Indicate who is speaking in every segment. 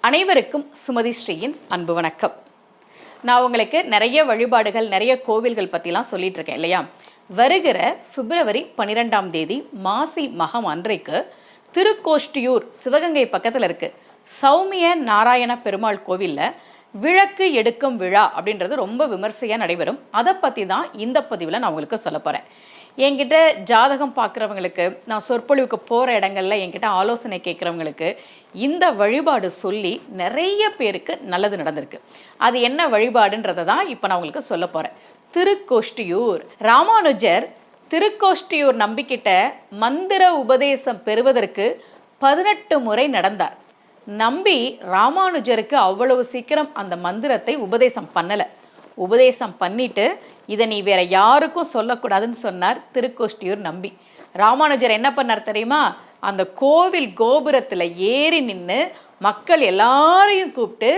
Speaker 1: அனைவருக்கும் சுமதி ஸ்ரீயின் அன்பு வணக்கம். நான் உங்களுக்கு நிறைய வழிபாடுகள், நிறைய கோவில்கள் பற்றிலாம் சொல்லிட்டு இருக்கேன் இல்லையா? வருகிற பிப்ரவரி 12ஆம் தேதி மாசி மகம் அன்றைக்கு திருக்கோஷ்டியூர், சிவகங்கை பக்கத்தில் இருக்கு, சௌமிய நாராயண பெருமாள் கோவிலில் விளக்கு எடுக்கும் விழா அப்படின்றது ரொம்ப விமர்சையாக நடைபெறும். அதை பற்றி தான் இந்த பதிவில் நான் உங்களுக்கு சொல்ல போகிறேன். என்கிட்ட ஜாதகம் பார்க்குறவங்களுக்கு, நான் சொற்பொழிவுக்கு போகிற இடங்கள்ல என்கிட்ட ஆலோசனை கேட்குறவங்களுக்கு இந்த வழிபாடு சொல்லி நிறைய பேருக்கு நல்லது நடந்திருக்கு. அது என்ன வழிபாடுன்றதை தான் இப்போ நான் உங்களுக்கு சொல்ல போகிறேன். திருக்கோஷ்டியூர். ராமானுஜர் திருக்கோஷ்டியூர் நம்பிக்கிட்ட மந்திர உபதேசம் பெறுவதற்கு 18 முறை நடந்தார். நம்பி ராமானுஜருக்கு அவ்வளவு சீக்கிரம் அந்த மந்திரத்தை உபதேசம் பண்ணலை. உபதேசம் பண்ணிட்டு இதை நீ வேற யாருக்கும் சொல்லக்கூடாதுன்னு சொன்னார் திருக்கோஷ்டியூர் நம்பி. ராமானுஜர் என்ன பண்ணார் தெரியுமா? அந்த கோவில் கோபுரத்தில் ஏறி நின்று மக்கள் எல்லாரையும் கூப்பிட்டு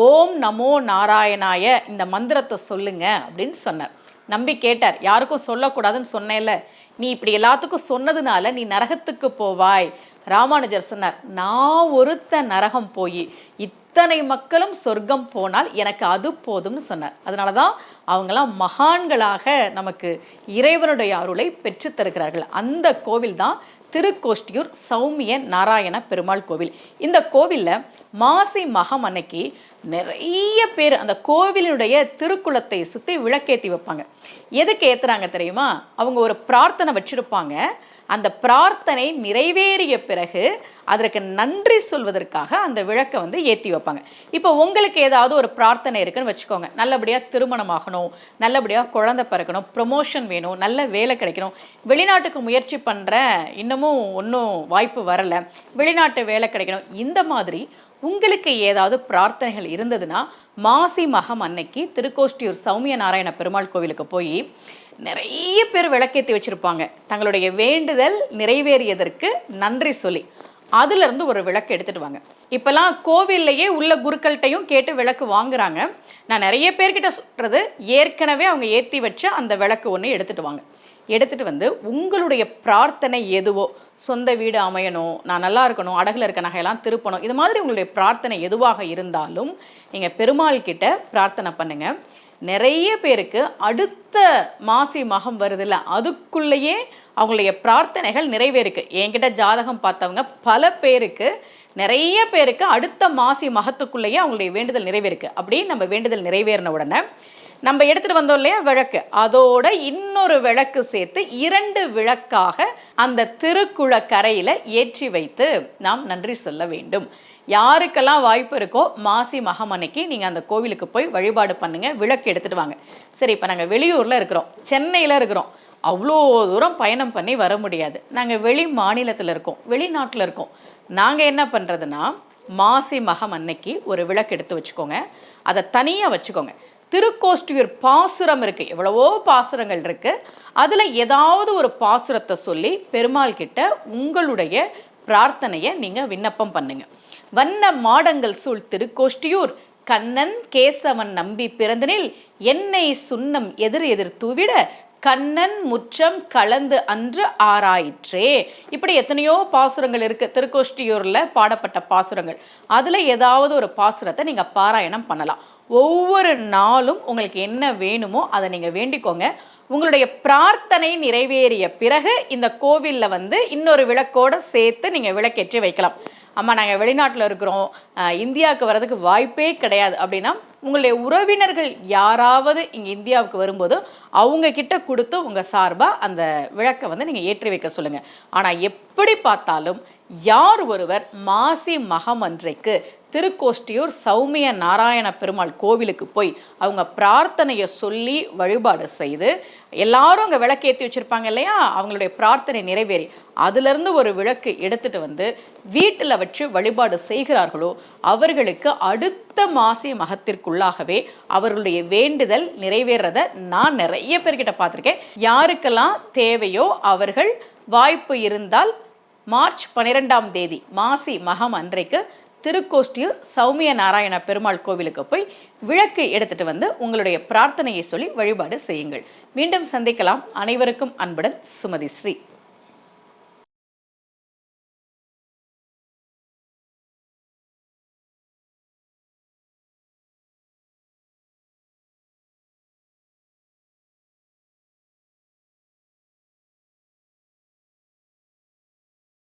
Speaker 1: ஓம் நமோ நாராயணாய இந்த மந்திரத்தை சொல்லுங்க அப்படின்னு சொன்னார். நம்பி கேட்டார், யாருக்கும் சொல்லக்கூடாதுன்னு சொன்னேன்ல, நீ இப்படி எல்லாத்துக்கும் சொன்னதுனால நீ நரகத்துக்கு போவாய். ராமானுஜர் சொன்னார், நான் ஒருத்த நரகம் போய் இத்தனை மக்களும் சொர்க்கம் போனால் எனக்கு அது போதும்னு சொன்னார். அதனால தான் அவங்களாம் மகான்களாக நமக்கு இறைவனுடைய அருளை பெற்று தருகிறார்கள். அந்த கோவில் தான் திருக்கோஷ்டியூர் சௌமிய நாராயண பெருமாள் கோவில். இந்த கோவிலில் மாசி மகம் அன்னைக்கு நிறைய பேர் அந்த கோவிலினுடைய திருக்குளத்தை சுற்றி விளக்கேற்றி வைப்பாங்க. எதுக்கு ஏற்றுறாங்க தெரியுமா? அவங்க ஒரு பிரார்த்தனை வச்சுருப்பாங்க. அந்த பிரார்த்தனை நிறைவேறிய பிறகு அதற்கு நன்றி சொல்வதற்காக அந்த விளக்கை ஏற்றி வைப்பாங்க. இப்போ உங்களுக்கு ஏதாவது ஒரு பிரார்த்தனை இருக்குன்னு வச்சுக்கோங்க. நல்லபடியாக திருமணம் ஆகணும், நல்லபடியாக குழந்தை பிறக்கணும், ப்ரொமோஷன் வேணும், நல்ல வேலை கிடைக்கணும், வெளிநாட்டுக்கு முயற்சி பண்ணுறேன், இன்னமும் ஒன்றும் வாய்ப்பு வரலை, வெளிநாட்டு வேலை கிடைக்கணும், இந்த மாதிரி உங்களுக்கு ஏதாவது பிரார்த்தனைகள் இருந்ததுன்னா மாசி மகம் அன்னைக்கு திருக்கோஷ்டியூர் சௌமிய நாராயண பெருமாள் கோவிலுக்கு போய் நிறைய பேர் விளக்கேற்றி வச்சுருப்பாங்க. தங்களுடைய வேண்டுதல் நிறைவேறியதற்கு நன்றி சொல்லி அதுலேருந்து ஒரு விளக்கு எடுத்துகிட்டு வாங்க. இப்போல்லாம் கோவில்லையே உள்ள குருக்கள்கிட்டையும் கேட்டு விளக்கு வாங்குறாங்க. நான் நிறைய பேர்கிட்ட சொல்கிறது, ஏற்கனவே அவங்க ஏற்றி வச்ச அந்த விளக்கு ஒன்று எடுத்துகிட்டு வாங்க. எடுத்துகிட்டு உங்களுடைய பிரார்த்தனை எதுவோ, சொந்த வீடு அமையணும், நான் நல்லா இருக்கணும், அடகில் இருக்க நகையெல்லாம் திருப்பணும், இது மாதிரி உங்களுடைய பிரார்த்தனை எதுவாக இருந்தாலும் நீங்கள் பெருமாள் கிட்ட பிரார்த்தனை பண்ணுங்கள். நிறைய பேருக்கு அடுத்த மாசி மகம் வருதில்ல, அதுக்குள்ளேயே அவங்களுடைய பிரார்த்தனைகள் நிறைவேறுக்கு. என்கிட்ட ஜாதகம் பார்த்தவங்க பல பேருக்கு, நிறைய பேருக்கு அடுத்த மாசி மகத்துக்குள்ளேயே அவங்களுடைய வேண்டுதல் நிறைவேறுக்கு. அப்படி நம்ம வேண்டுதல் நிறைவேறின உடனே நம்ம எடுத்துகிட்டு வந்தோம் இல்லையா விளக்கு, அதோட இன்னொரு விளக்கு சேர்த்து 2 விளக்காக அந்த திருக்குளக்கரையில் ஏற்றி வைத்து நாம் நன்றி சொல்ல வேண்டும். யாருக்கெல்லாம் வாய்ப்பு இருக்கோ மாசி மகம் அன்னைக்கு நீங்கள் அந்த கோவிலுக்கு போய் வழிபாடு பண்ணுங்கள், விளக்கு எடுத்துகிட்டு வாங்க. சரி, இப்போ நாங்கள் வெளியூரில் இருக்கிறோம், சென்னையில் இருக்கிறோம், அவ்வளோ தூரம் பயணம் பண்ணி வர முடியாது, நாங்கள் வெளி மாநிலத்தில் இருக்கோம், வெளிநாட்டில் இருக்கோம். நாங்கள் என்ன பண்ணுறதுன்னா, மாசி மகம் அன்னைக்கு ஒரு விளக்கு எடுத்து வச்சுக்கோங்க, அதை தனியாக வச்சுக்கோங்க. திருக்கோஷ்டியூர் பாசுரம் இருக்குது, எவ்வளவோ பாசுரங்கள் இருக்குது, அதில் ஏதாவது ஒரு பாசுரத்தை சொல்லி பெருமாள் கிட்ட உங்களுடைய பிரார்த்தனையை நீங்கள் விண்ணப்பம் பண்ணுங்க. வண்ண மாடங்கள் சூழ் திருக்கோஷ்டியூர் கண்ணன் கேசவன் நம்பி பிறந்தனில் என்னை சுண்ணம் எதிர் எதிர் தூவிட கண்ணன் முற்றம் கலந்து அன்று ஆராயிற்றே. இப்படி எத்தனையோ பாசுரங்கள் இருக்குது திருக்கோஷ்டியூரில் பாடப்பட்ட பாசுரங்கள். அதில் ஏதாவது ஒரு பாசுரத்தை நீங்கள் பாராயணம் பண்ணலாம். ஒவ்வொரு நாளும் உங்களுக்கு என்ன வேணுமோ அதை நீங்கள் வேண்டிக்கோங்க. உங்களுடைய பிரார்த்தனை நிறைவேறிய பிறகு இந்த கோவிலில் இன்னொரு விளக்கோடு சேர்த்து நீங்கள் விளக்கேற்றி வைக்கலாம். அம்மா, நாங்கள் வெளிநாட்டில் இருக்கிறோம், இந்தியாவுக்கு வர்றதுக்கு வாய்ப்பே கிடையாது அப்படின்னா, உங்களுடைய உறவினர்கள் யாராவது இங்கே இந்தியாவுக்கு வரும்போது அவங்க கிட்ட கொடுத்து உங்கள் சார்பாக அந்த விளக்கை நீங்கள் ஏற்றி வைக்க சொல்லுங்கள். ஆனால் எப்படி பார்த்தாலும் யார் ஒருவர் மாசி மகம் அன்றைக்கு திருக்கோஷ்டியூர் சௌமிய நாராயண பெருமாள் கோவிலுக்கு போய் அவங்க பிரார்த்தனையை சொல்லி வழிபாடு செய்து, எல்லாரும் அங்கே விளக்கேற்றி வச்சுருப்பாங்க இல்லையா, அவங்களுடைய பிரார்த்தனை நிறைவேறி அதிலிருந்து ஒரு விளக்கு எடுத்துகிட்டு வீட்டில் வச்சு வழிபாடு செய்கிறார்களோ அவர்களுக்கு அடுத்த மாசி மகத்திற்குள்ளாகவே அவர்களுடைய வேண்டுதல் நிறைவேறதை நான் நிறைய பேர்கிட்ட பார்த்துருக்கேன். யாருக்கெல்லாம் தேவையோ அவர்கள் வாய்ப்பு இருந்தால் மார்ச் 12ஆம் தேதி மாசி மகம் அன்றைக்கு திருக்கோஷ்டியூர் சௌமிய நாராயண பெருமாள் கோவிலுக்கு போய் விளக்கு எடுத்துட்டு உங்களுடைய பிரார்த்தனையை சொல்லி வழிபாடு செய்யுங்கள். மீண்டும் சந்திக்கலாம். அனைவருக்கும் அன்புடன் சுமதி ஸ்ரீ.